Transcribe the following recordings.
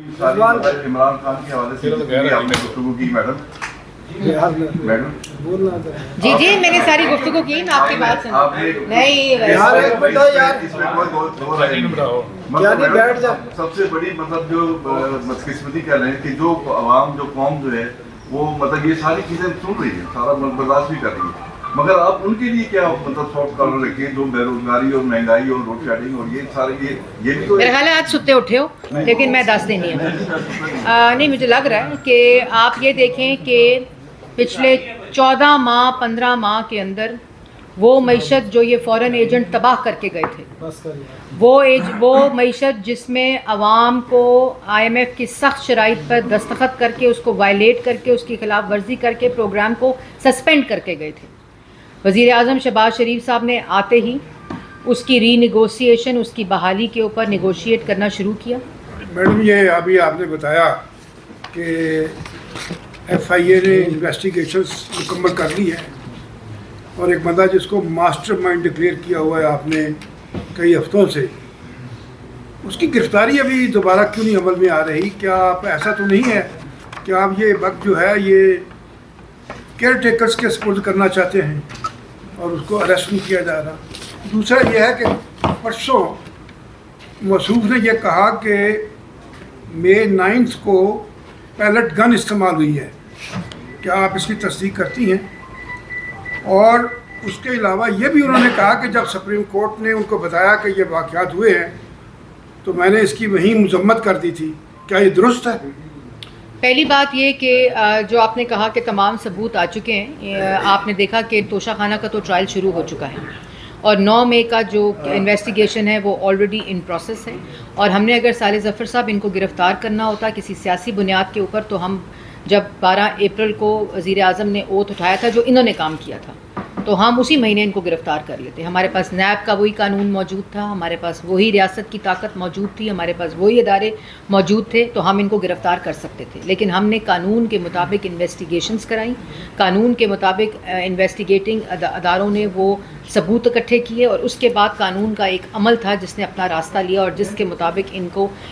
عمران خان کے حوالے سے آپ نے گفتگو کی میڈم جی جی میں نے ساری گفتگو کی، میں آپ کی بات سن نہیں سب سے بڑی مطلب جو بدقسمتی کہہ رہے ہیں کہ جو عوام جو قوم جو ہے وہ مطلب یہ ساری چیزیں سن رہی ہے، سارا برداشت بھی کر رہی ہے، مگر آپ ان کے لیے کیا مطلب سافٹ کارنر رکھیں جو بے روزگاری اور مہنگائی اور روڈ شیڈنگ اور یہ سارے یہ بھی تو میرے خیال ہے آج ستے اٹھے ہو، لیکن میں دس دینی ہے نہیں، مجھے لگ رہا ہے کہ آپ یہ دیکھیں کہ پچھلے 14 ماہ 15 ماہ کے اندر وہ معیشت جو یہ فورن ایجنٹ تباہ کر کے گئے تھے، وہ معیشت جس میں عوام کو IMF کی سخت شرائط پر دستخط کر کے اس کو وائلیٹ کر کے اس کی خلاف ورزی کر کے پروگرام کو سسپینڈ کر کے گئے تھے، وزیر اعظم شہباز شریف صاحب نے آتے ہی اس کی ری نیگوسیشن، اس کی بحالی کے اوپر نیگوشیٹ کرنا شروع کیا۔ میڈم یہ ابھی آپ نے بتایا کہ FIA نے انویسٹیگیشنز مکمل کر لی ہے اور ایک بندہ جس کو ماسٹر مائنڈ ڈکلیئر کیا ہوا ہے آپ نے کئی ہفتوں سے، اس کی گرفتاری ابھی دوبارہ کیوں نہیں عمل میں آ رہی؟ کیا آپ ایسا تو نہیں ہے کہ آپ یہ وقت جو ہے یہ کیئر ٹیکرز کے سپرد کرنا چاہتے ہیں اور اس کو اریسٹ نہیں کیا جا رہا؟ دوسرا یہ ہے کہ پرسوں موصوف نے یہ کہا کہ May 9 کو پیلٹ گن استعمال ہوئی ہے، کیا آپ اس کی تصدیق کرتی ہیں؟ اور اس کے علاوہ یہ بھی انہوں نے کہا کہ جب سپریم کورٹ نے ان کو بتایا کہ یہ واقعات ہوئے ہیں تو میں نے اس کی وہیں مذمت کر دی تھی، کیا یہ درست ہے؟ پہلی بات یہ کہ جو آپ نے کہا کہ تمام ثبوت آ چکے ہیں، آپ نے دیکھا کہ توشہ خانہ کا تو ٹرائل شروع ہو چکا ہے اور 9 مئی کا جو انویسٹیگیشن ہے وہ آلریڈی ان پروسیس ہے، اور ہم نے اگر صالح ظفر صاحب ان کو گرفتار کرنا ہوتا کسی سیاسی بنیاد کے اوپر تو ہم جب 12 اپریل کو وزیر اعظم نے اوتھ اٹھایا تھا جو انہوں نے کام کیا تھا تو ہم اسی مہینے ان کو گرفتار کر لیتے۔ ہمارے پاس نیب کا وہی قانون موجود تھا، ہمارے پاس وہی ریاست کی طاقت موجود تھی، ہمارے پاس وہی ادارے موجود تھے، تو ہم ان کو گرفتار کر سکتے تھے، لیکن ہم نے قانون کے مطابق انویسٹیگیشنز کرائیں، قانون کے مطابق انویسٹیگیٹنگ اداروں نے وہ ثبوت اکٹھے کیے اور اس کے بعد قانون کا ایک عمل تھا جس نے اپنا راستہ لیا اور جس کے مطابق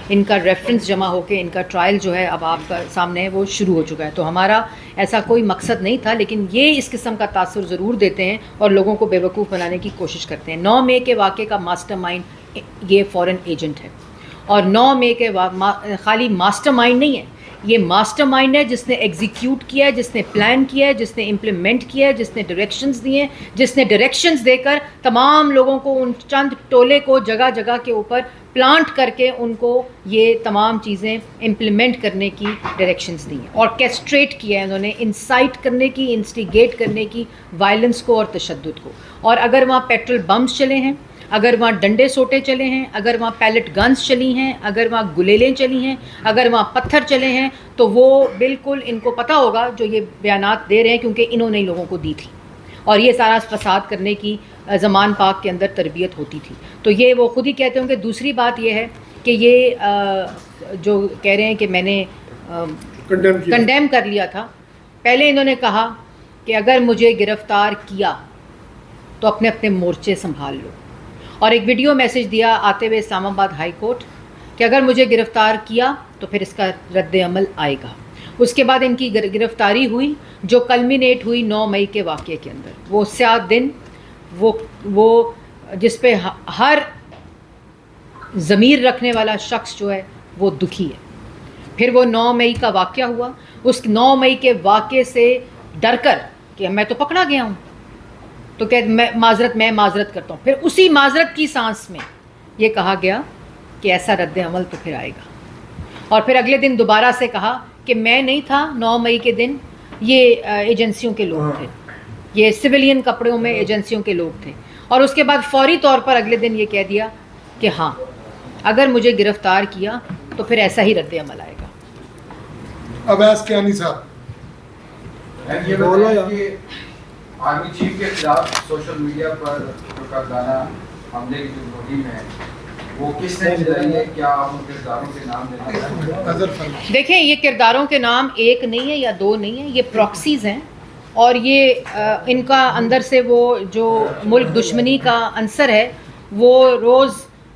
ان کا ریفرنس جمع ہو کے ان کا ٹرائل جو ہے اب آپ کا سامنے ہے وہ شروع ہو چکا ہے۔ تو ہمارا ایسا کوئی مقصد نہیں تھا، لیکن یہ اس قسم کا تاثر ضرور دیتے ہیں اور لوگوں کو بے وقوف بنانے کی کوشش کرتے ہیں۔ 9 مئی کے واقعے کا ماسٹر مائنڈ یہ فورن ایجنٹ ہے، اور 9 مئی کے خالی ماسٹر مائنڈ نہیں ہے، یہ ماسٹر مائنڈ ہے جس نے ایگزیکیوٹ کیا ہے، جس نے پلان کیا ہے، جس نے امپلیمنٹ کیا ہے، جس نے ڈائریکشنز دیے ہیں، جس نے ڈائریکشنز دے کر تمام لوگوں کو ان چند ٹولے کو جگہ جگہ کے اوپر پلانٹ کر کے ان کو یہ تمام چیزیں امپلیمنٹ کرنے کی ڈائریکشنز دی ہیں، آرکیسٹریٹ کیا ہے انہوں نے، انسائٹ کرنے کی، انسٹیگیٹ کرنے کی وائلنس کو اور تشدد کو۔ اور اگر وہاں پیٹرول بمز چلے ہیں، اگر وہاں ڈنڈے سوٹے چلے ہیں، اگر وہاں پیلٹ گنز چلی ہیں، اگر وہاں گلیلیں چلی ہیں، اگر وہاں پتھر چلے ہیں، تو وہ بالکل ان کو پتہ ہوگا جو یہ بیانات دے رہے ہیں، کیونکہ انہوں نے لوگوں کو دی تھی اور یہ سارا فساد کرنے کی زمان پاک کے اندر تربیت ہوتی تھی، تو یہ وہ خود ہی کہتے ہوں کہ۔ دوسری بات یہ ہے کہ یہ جو کہہ رہے ہیں کہ میں نے کنڈیم کر لیا تھا، پہلے انہوں نے کہا کہ اگر مجھے گرفتار کیا تو اپنے اپنے مورچے سنبھال لو، اور ایک ویڈیو میسج دیا آتے ہوئے اسلام آباد ہائی کورٹ کہ اگر مجھے گرفتار کیا تو پھر اس کا رد عمل آئے گا۔ اس کے بعد ان کی گرفتاری ہوئی جو کلمینیٹ ہوئی 9 مئی کے واقعے کے اندر، وہ سیاہ دن، وہ جس پہ ہر ضمیر رکھنے والا شخص جو ہے وہ دکھی ہے۔ پھر وہ 9 مئی کا واقعہ ہوا، اس 9 مئی کے واقعے سے ڈر کر کہ میں تو پکڑا گیا ہوں تو کہ میں معذرت کرتا ہوں، پھر اسی معذرت کی سانس میں یہ کہا گیا کہ ایسا رد عمل تو پھر آئے گا، اور پھر اگلے دن دوبارہ سے کہا کہ میں نہیں تھا 9 مئی کے دن، یہ ایجنسیوں کے لوگ تھے، یہ سویلین کپڑوں میں ایجنسیوں کے لوگ تھے، اور اس کے بعد فوری طور پر اگلے دن یہ کہہ دیا کہ ہاں اگر مجھے گرفتار کیا تو پھر ایسا ہی رد عمل آئے گا۔ عباس کیانی صاحب، آرمی چیف کے خلاف سوشل میڈیا پر کردانہ حملے کی جو مہم ہے وہ کس نے چلائی ہے؟ کیا آپ ان کرداروں کے نام لینا چاہیں؟ دیکھیں یہ کرداروں کے نام ایک نہیں ہے یا دو نہیں ہے، یہ پراکسیز ہیں، اور یہ ان کا اندر سے وہ جو ملک دشمنی کا عنصر ہے وہ روز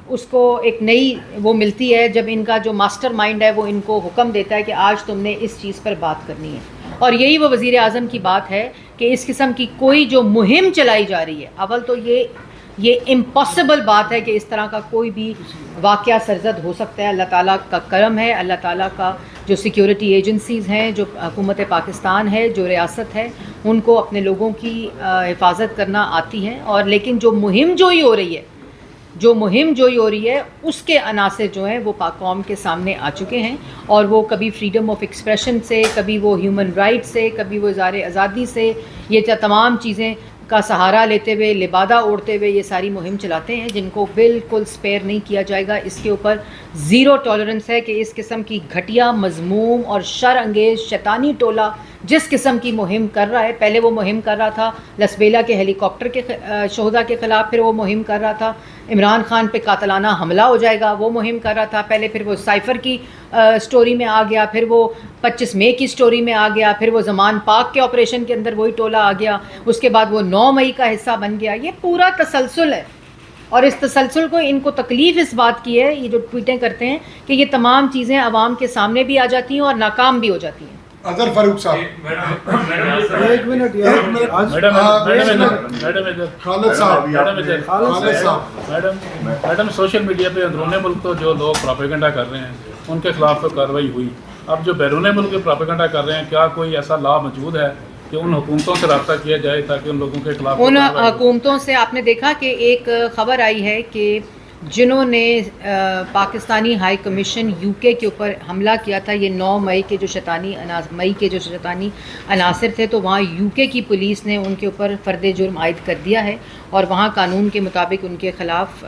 اس کو ایک نئی وہ ملتی ہے جب ان کا جو ماسٹر مائنڈ ہے وہ ان کو حکم دیتا ہے کہ آج تم نے اس چیز پر بات کرنی ہے. اور یہی وہ وزیر اعظم کی بات ہے کہ اس قسم کی کوئی جو مہم چلائی جا رہی ہے، اول تو یہ امپاسبل بات ہے کہ اس طرح کا کوئی بھی واقعہ سرزد ہو سکتا ہے. اللہ تعالیٰ کا کرم ہے، اللہ تعالیٰ کا جو سیکیورٹی ایجنسیز ہیں، جو حکومت پاکستان ہے، جو ریاست ہے، ان کو اپنے لوگوں کی حفاظت کرنا آتی ہے. اور لیکن جو مہم جوئی ہو رہی ہے اس کے عناصر جو ہیں وہ پاک قوم کے سامنے آ چکے ہیں، اور وہ کبھی فریڈم آف ایکسپریشن سے، کبھی وہ ہیومن رائٹ سے، کبھی وہ اظہار آزادی سے، یہ تمام چیزیں کا سہارا لیتے ہوئے، لبادہ اوڑھتے ہوئے یہ ساری مہم چلاتے ہیں، جن کو بالکل اسپیئر نہیں کیا جائے گا. اس کے اوپر زیرو ٹالرنس ہے کہ اس قسم کی گھٹیا، مذموم اور شر انگیز شیطانی ٹولہ جس قسم کی مہم کر رہا ہے. پہلے وہ مہم کر رہا تھا لسبیلا کے ہیلی کاپٹر کے شہداء کے خلاف، پھر وہ مہم کر رہا تھا عمران خان پہ قاتلانہ حملہ ہو جائے گا، وہ مہم کر رہا تھا پہلے، پھر وہ سائفر کی سٹوری میں آ گیا، پھر وہ 25 مئی کی سٹوری میں آ گیا، پھر وہ زمان پاک کے آپریشن کے اندر وہی ٹولہ آ گیا، اس کے بعد وہ 9 مئی کا حصہ بن گیا. یہ پورا تسلسل ہے، اور اس تسلسل کو ان کو تکلیف اس بات کی ہے، یہ جو ٹویٹیں کرتے ہیں، کہ یہ تمام چیزیں عوام کے سامنے بھی آ جاتی ہیں اور ناکام بھی ہو جاتی ہیں. اظہر فاروق صاحب، ایک منٹ خالد صاحب، میڈم سوشل میڈیا پہ اندرون ملک تو جو لوگ پروپیگنڈا کر رہے ہیں ان کے خلاف تو کارروائی ہوئی. اب جو بیرون ملک کے پروپیگنڈا کر رہے ہیں، کیا کوئی ایسا لا موجود ہے کہ ان حکومتوں سے رابطہ کیا جائے تاکہ ان لوگوں کے خلاف ان حکومتوں سے آپ نے دیکھا کہ ایک خبر آئی ہے کہ جنہوں نے پاکستانی ہائی کمیشن یو کے اوپر حملہ کیا تھا، یہ 9 مئی کے جو شیطانی عناصر تھے، تو وہاں یو کے کی پولیس نے ان کے اوپر فرد جرم عائد کر دیا ہے، اور وہاں قانون کے مطابق ان کے خلاف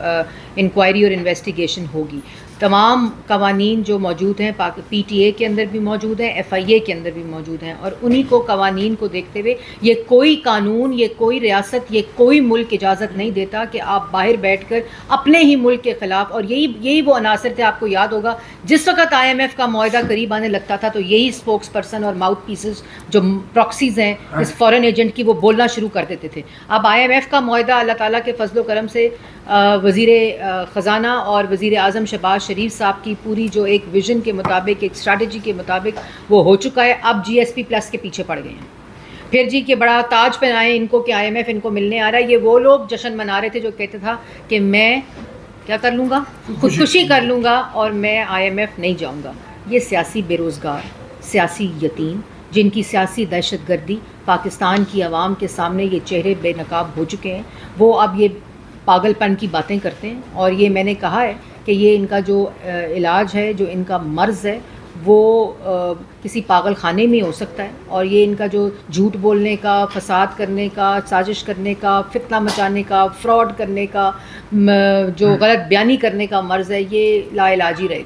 انکوائری اور انویسٹیگیشن ہوگی. تمام قوانین جو موجود ہیں پی ٹی اے کے اندر بھی موجود ہیں، ایف آئی اے کے اندر بھی موجود ہیں، اور انہی کو قوانین کو دیکھتے ہوئے یہ کوئی قانون، یہ کوئی ریاست، یہ کوئی ملک اجازت نہیں دیتا کہ آپ باہر بیٹھ کر اپنے ہی ملک کے خلاف. اور یہی وہ عناصر تھے، آپ کو یاد ہوگا جس وقت آئی ایم ایف کا معاہدہ قریب آنے لگتا تھا تو یہی اسپوکس پرسن اور ماؤتھ پیسز جو پراکسیز ہیں اس فورن ایجنٹ کی، وہ بولنا شروع کر دیتے تھے. اب آئی ایم ایف کا معاہدہ اللہ تعالیٰ کے فضل و کرم سے وزیر خزانہ اور وزیر اعظم شہباز شریف صاحب کی پوری جو ایک ویژن کے مطابق، ایک اسٹریٹجی کے مطابق وہ ہو چکا ہے. اب جی ایس پی پلس کے پیچھے پڑ گئے ہیں. پھر جی کہ بڑا تاج پہنائے ان کو کہ آئی ایم ایف ان کو ملنے آ رہا ہے. یہ وہ لوگ جشن منا رہے تھے جو کہتے تھا کہ میں کیا کر لوں گا، خودکشی کر لوں گا اور میں آئی ایم ایف نہیں جاؤں گا. یہ سیاسی بے روزگار، سیاسی یتیم، جن کی سیاسی دہشت گردی پاکستان کی عوام کے سامنے یہ چہرے بے نقاب ہو چکے ہیں، وہ اب یہ پاگل پن کی باتیں کرتے ہیں. اور یہ میں نے کہا ہے کہ یہ ان کا جو علاج ہے، جو ان کا مرض ہے، وہ کسی پاگل خانے میں ہو سکتا ہے. اور یہ ان کا جو جھوٹ بولنے کا، فساد کرنے کا، سازش کرنے کا، فتنہ مچانے کا، فراڈ کرنے کا، جو غلط بیانی کرنے کا مرض ہے، یہ لا علاج ہی رہے گا.